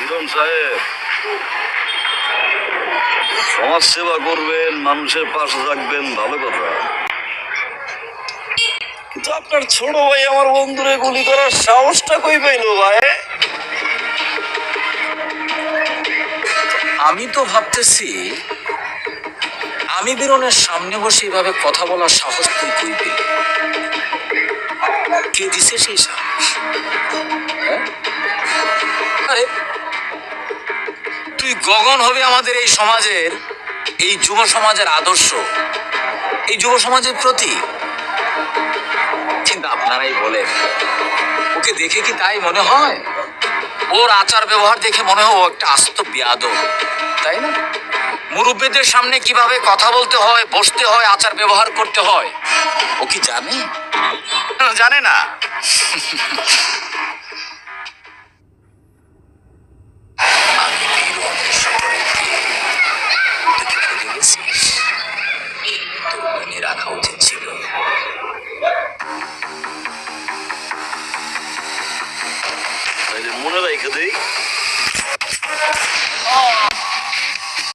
মিলন সাহেব, সমাজ সেবা করবেন, মানুষের পাশে থাকবেন, ভালো কথা। কিন্তু আপনার ছোট ভাই আমার বন্ধুরে গুলি করার সাহসটা কই পাইলো ভাই? আমি তো ভাবতেছি আমি বিরনের সামনে বসে এভাবে কথা বলার সাহস তুই কই পেলি? কে দিছে সেই সাহস? আরে তুই গগন হবে আমাদের এই সমাজের, এই যুব সমাজের আদর্শ, এই যুব সমাজের প্রতি। কিন্তু আপনারাই বলেন, ওকে দেখে কি তাই মনে হয়? ওর আচার ব্যবহার দেখে মনে হয় ও একটা আস্ত বেয়াদব, তাই না? মুরব্বীদের সামনে কিভাবে কথা বলতে হয়, বসতে হয়, আচার ব্যবহার করতে হয়, ও কি জানে? জানে না। আমি বীরনের শহরে গিয়ে তুই কি ভুলে গেছিস? তোর মনে রাখা উচিত ছিল। মনে রাখে দেই।